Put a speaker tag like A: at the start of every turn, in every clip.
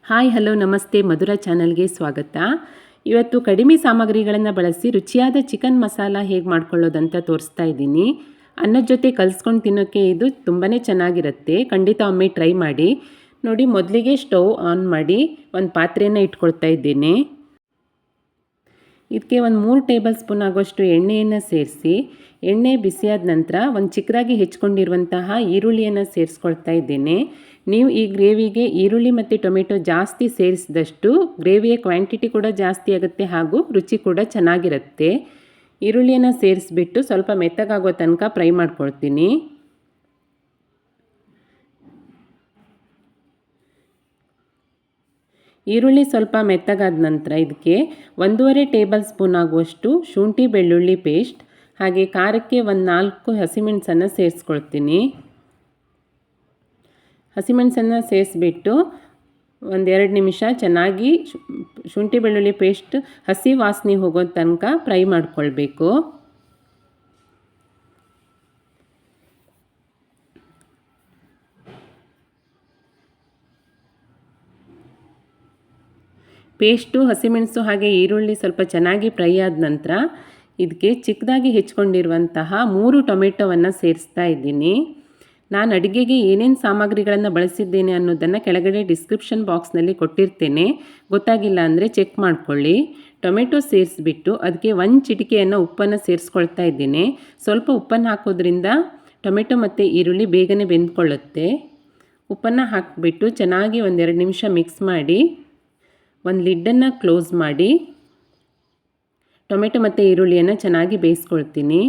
A: Hi hello ನಮಸ್ತೆ ಮಧುರ ಚಾನಲ್ಗೆ ಸ್ವಾಗತ. ಇವತ್ತು ಕಡಿಮೆ ಸಾಮಗ್ರಿಗಳನ್ನು ಬಳಸಿ ರುಚಿಯಾದ ಚಿಕನ್ ಮಸಾಲ ಹೇಗೆ ಮಾಡ್ಕೊಳ್ಳೋದಂತ ತೋರಿಸ್ತಾ ಇದ್ದೀನಿ. ಅನ್ನದ ಜೊತೆ ಕಲಿಸ್ಕೊಂಡು ತಿನ್ನೋಕ್ಕೆ ಇದು ತುಂಬಾ ಚೆನ್ನಾಗಿರುತ್ತೆ. ಖಂಡಿತ ಒಮ್ಮೆ ಟ್ರೈ ಮಾಡಿ. ನೋಡಿ, ಮೊದಲಿಗೆ ಸ್ಟವ್ ಆನ್ ಮಾಡಿ ಒಂದು ಪಾತ್ರೆಯನ್ನು ಇಟ್ಕೊಳ್ತಾ ಇದ್ದೇನೆ. ಇದಕ್ಕೆ ಒಂದು 3 ಟೇಬಲ್ ಸ್ಪೂನ್ ಆಗುವಷ್ಟು ಎಣ್ಣೆಯನ್ನು ಸೇರಿಸಿ, ಎಣ್ಣೆ ಬಿಸಿಯಾದ ನಂತರ ಒಂದು ಚಿಕ್ಕದಾಗಿ ಹೆಚ್ಕೊಂಡಿರುವಂತಹ ಈರುಳ್ಳಿಯನ್ನು ಸೇರಿಸ್ಕೊಳ್ತಾ ಇದ್ದೇನೆ. ನೀವು ಈ ಗ್ರೇವಿಗೆ ಈರುಳ್ಳಿ ಮತ್ತು ಟೊಮೆಟೊ ಜಾಸ್ತಿ ಸೇರಿಸಿದಷ್ಟು ಗ್ರೇವಿಯ ಕ್ವಾಂಟಿಟಿ ಕೂಡ ಜಾಸ್ತಿ ಆಗುತ್ತೆ ಹಾಗೂ ರುಚಿ ಕೂಡ ಚೆನ್ನಾಗಿರುತ್ತೆ. ಈರುಳ್ಳಿಯನ್ನು ಸೇರಿಸ್ಬಿಟ್ಟು ಸ್ವಲ್ಪ ಮೆತ್ತಗಾಗೋ ತನಕ ಫ್ರೈ ಮಾಡ್ಕೊಳ್ತೀನಿ. ಈರುಳ್ಳಿ ಸ್ವಲ್ಪ ಮೆತ್ತಗಾದ ನಂತರ ಇದಕ್ಕೆ 1.5 ಟೇಬಲ್ ಸ್ಪೂನ್ ಆಗುವಷ್ಟು ಶುಂಠಿ ಬೆಳ್ಳುಳ್ಳಿ ಪೇಸ್ಟ್, ಹಾಗೆ ಖಾರಕ್ಕೆ ಒಂದು 4 ಹಸಿಮೆಣಸನ್ನು ಸೇರಿಸ್ಕೊಳ್ತೀನಿ. ಹಸಿಮೆಣಸನ್ನು ಸೇರಿಸ್ಬಿಟ್ಟು 1-2 ನಿಮಿಷ ಚೆನ್ನಾಗಿ ಶುಂಠಿ ಬೆಳ್ಳುಳ್ಳಿ ಪೇಸ್ಟ್ ಹಸಿ ವಾಸನೆ ಹೋಗೋ ತನಕ ಫ್ರೈ ಮಾಡ್ಕೊಳ್ಬೇಕು. ಪೇಸ್ಟು, ಹಸಿಮೆಣಸು ಹಾಗೆ ಈರುಳ್ಳಿ ಸ್ವಲ್ಪ ಚೆನ್ನಾಗಿ ಫ್ರೈ ಆದ ನಂತರ ಇದಕ್ಕೆ ಚಿಕ್ಕದಾಗಿ ಹೆಚ್ಕೊಂಡಿರುವಂತಹ 3 ಟೊಮೆಟೊವನ್ನು ಸೇರಿಸ್ತಾ ಇದ್ದೀನಿ. ನಾನು ಅಡುಗೆಗೆ ಏನೇನು ಸಾಮಗ್ರಿಗಳನ್ನು ಬಳಸಿದ್ದೇನೆ ಅನ್ನೋದನ್ನು ಕೆಳಗಡೆ ಡಿಸ್ಕ್ರಿಪ್ಷನ್ ಬಾಕ್ಸ್ನಲ್ಲಿ ಕೊಟ್ಟಿರ್ತೇನೆ. ಗೊತ್ತಾಗಿಲ್ಲ ಅಂದರೆ ಚೆಕ್ ಮಾಡ್ಕೊಳ್ಳಿ. ಟೊಮೆಟೊ ಸೇರಿಸ್ಬಿಟ್ಟು ಅದಕ್ಕೆ 1 ಚಿಟಿಕೆಯನ್ನು ಉಪ್ಪನ್ನು ಸೇರಿಸ್ಕೊಳ್ತಾ ಇದ್ದೀನಿ. ಸ್ವಲ್ಪ ಉಪ್ಪನ್ನು ಹಾಕೋದ್ರಿಂದ ಟೊಮೆಟೊ ಮತ್ತು ಈರುಳ್ಳಿ ಬೇಗನೆ ಬೆಂದ್ಕೊಳ್ಳುತ್ತೆ. ಉಪ್ಪನ್ನು ಹಾಕಿಬಿಟ್ಟು ಚೆನ್ನಾಗಿ 1-2 ನಿಮಿಷ ಮಿಕ್ಸ್ ಮಾಡಿ ಒಂದು ಲಿಡ್ಡನ್ನು ಕ್ಲೋಸ್ ಮಾಡಿ ಟೊಮೆಟೊ ಮತ್ತು ಈರುಳ್ಳಿಯನ್ನು ಚೆನ್ನಾಗಿ ಬೇಯಿಸ್ಕೊಳ್ತೀನಿ.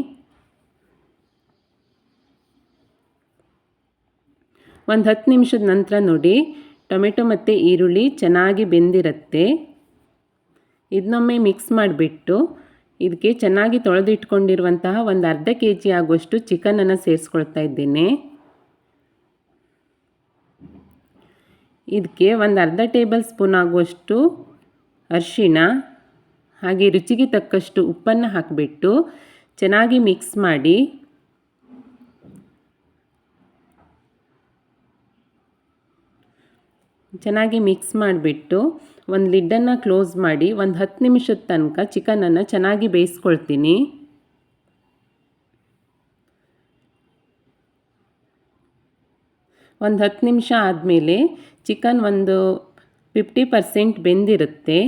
A: ಒಂದು 10 ನಿಮಿಷದ ನಂತರ ನೋಡಿ, ಟೊಮೆಟೊ ಮತ್ತು ಈರುಳ್ಳಿ ಚೆನ್ನಾಗಿ ಬೆಂದಿರುತ್ತೆ. ಇದನ್ನೊಮ್ಮೆ ಮಿಕ್ಸ್ ಮಾಡಿಬಿಟ್ಟು ಇದಕ್ಕೆ ಚೆನ್ನಾಗಿ ತೊಳೆದಿಟ್ಕೊಂಡಿರುವಂತಹ ಒಂದು ಅರ್ಧ kg ಆಗುವಷ್ಟು ಚಿಕನನ್ನು ಸೇರಿಸ್ಕೊಳ್ತಾ ಇದ್ದೇನೆ. ಇದಕ್ಕೆ ಒಂದು ಅರ್ಧ ಟೇಬಲ್ ಸ್ಪೂನ್ ಆಗುವಷ್ಟು ಅರಿಶಿಣ ಹಾಗೆ ರುಚಿಗೆ ತಕ್ಕಷ್ಟು ಉಪ್ಪನ್ನು ಹಾಕಿಬಿಟ್ಟು ಚೆನ್ನಾಗಿ ಮಿಕ್ಸ್ ಮಾಡಿ ಮಾಡಿಬಿಟ್ಟು ಒಂದು ಲಿಡ್ಡನ್ನು ಕ್ಲೋಸ್ ಮಾಡಿ ಒಂದು 10 ನಿಮಿಷದ ತನಕ ಚಿಕನನ್ನು ಚೆನ್ನಾಗಿ ಬೇಯಿಸ್ಕೊಳ್ತೀನಿ. ಒಂದು 10 ನಿಮಿಷ ಆದಮೇಲೆ ಚಿಕನ್ ಒಂದು 50% ಬೆಂದಿರುತ್ತೆ.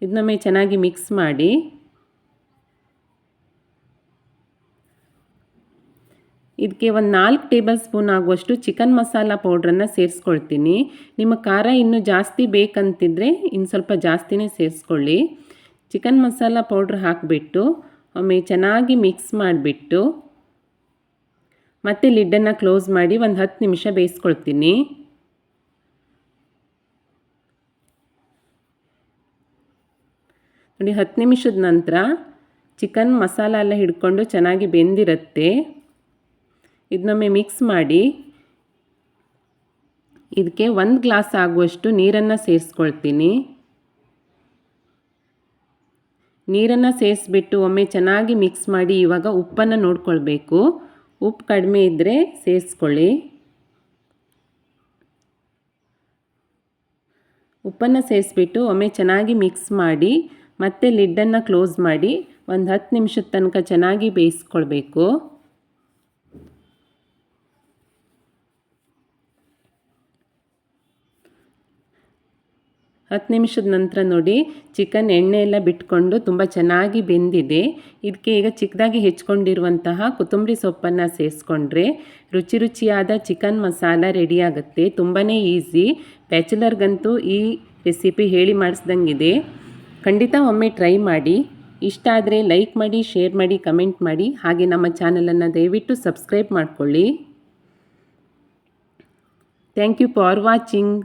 A: ಇದನ್ನೊಮ್ಮೆ ಚೆನ್ನಾಗಿ ಮಿಕ್ಸ್ ಮಾಡಿ ಇದಕ್ಕೆ ಒಂದು 4 ಟೇಬಲ್ ಸ್ಪೂನ್ ಆಗುವಷ್ಟು ಚಿಕನ್ ಮಸಾಲ ಪೌಡ್ರನ್ನು ಸೇರಿಸ್ಕೊಳ್ತೀನಿ. ನಿಮ್ಮ ಖಾರ ಇನ್ನೂ ಜಾಸ್ತಿ ಬೇಕಂತಿದ್ರೆ ಇನ್ನು ಸ್ವಲ್ಪ ಜಾಸ್ತಿನೇ ಸೇರಿಸ್ಕೊಳ್ಳಿ. ಚಿಕನ್ ಮಸಾಲ ಪೌಡ್ರ್ ಹಾಕಿಬಿಟ್ಟು ಒಮ್ಮೆ ಚೆನ್ನಾಗಿ ಮಿಕ್ಸ್ ಮಾಡಿಬಿಟ್ಟು ಮತ್ತೆ ಲಿಡ್ಡನ್ನು ಕ್ಲೋಸ್ ಮಾಡಿ ಒಂದು 10 ನಿಮಿಷ ಬೇಯಿಸ್ಕೊಳ್ತೀನಿ. ನೋಡಿ, 10 ನಿಮಿಷದ ನಂತರ ಚಿಕನ್ ಮಸಾಲ ಎಲ್ಲ ಹಿಡ್ಕೊಂಡು ಚೆನ್ನಾಗಿ ಬೆಂದಿರುತ್ತೆ. ಇದನ್ನೊಮ್ಮೆ ಮಿಕ್ಸ್ ಮಾಡಿ ಇದಕ್ಕೆ 1 ಗ್ಲಾಸ್ ಆಗುವಷ್ಟು ನೀರನ್ನು ಸೇರಿಸ್ಕೊಳ್ತೀನಿ. ನೀರನ್ನು ಸೇರಿಸ್ಬಿಟ್ಟು ಒಮ್ಮೆ ಚೆನ್ನಾಗಿ ಮಿಕ್ಸ್ ಮಾಡಿ ಇವಾಗ ಉಪ್ಪನ್ನು ನೋಡ್ಕೊಳ್ಬೇಕು. ಉಪ್ಪು ಕಡಿಮೆ ಇದ್ದರೆ ಸೇರಿಸ್ಕೊಳ್ಳಿ. ಉಪ್ಪನ್ನು ಸೇರಿಸ್ಬಿಟ್ಟು ಒಮ್ಮೆ ಚೆನ್ನಾಗಿ ಮಿಕ್ಸ್ ಮಾಡಿ ಮತ್ತೆ ಲಿಡ್ಡನ್ನು ಕ್ಲೋಸ್ ಮಾಡಿ ಒಂದು 10 ನಿಮಿಷದ ತನಕ ಚೆನ್ನಾಗಿ ಬೇಯಿಸ್ಕೊಳ್ಬೇಕು. 10 ನಿಮಿಷದ ನಂತರ ನೋಡಿ, ಚಿಕನ್ ಎಣ್ಣೆ ಎಲ್ಲ ಬಿಟ್ಕೊಂಡು ತುಂಬ ಚೆನ್ನಾಗಿ ಬೆಂದಿದೆ. ಇದಕ್ಕೆ ಈಗ ಚಿಕ್ಕದಾಗಿ ಹೆಚ್ಕೊಂಡಿರುವಂತಹ ಕೊತ್ತಂಬರಿ ಸೊಪ್ಪನ್ನು ಸೇರಿಸ್ಕೊಂಡ್ರೆ ರುಚಿಯಾದ ಚಿಕನ್ ಮಸಾಲ ರೆಡಿಯಾಗುತ್ತೆ. ತುಂಬಾ ಈಸಿ. ಬ್ಯಾಚುಲರ್ಗಂತೂ ಈ ರೆಸಿಪಿ ಹೇಳಿ ಮಾಡಿಸ್ದಂಗಿದೆ. ಖಂಡಿತ ಒಮ್ಮೆ ಟ್ರೈ ಮಾಡಿ. ಇಷ್ಟ ಆದರೆ ಲೈಕ್ ಮಾಡಿ, ಶೇರ್ ಮಾಡಿ, ಕಮೆಂಟ್ ಮಾಡಿ. ಹಾಗೆ ನಮ್ಮ ಚಾನಲನ್ನು ದಯವಿಟ್ಟು ಸಬ್ಸ್ಕ್ರೈಬ್ ಮಾಡಿಕೊಳ್ಳಿ. Thank you for watching.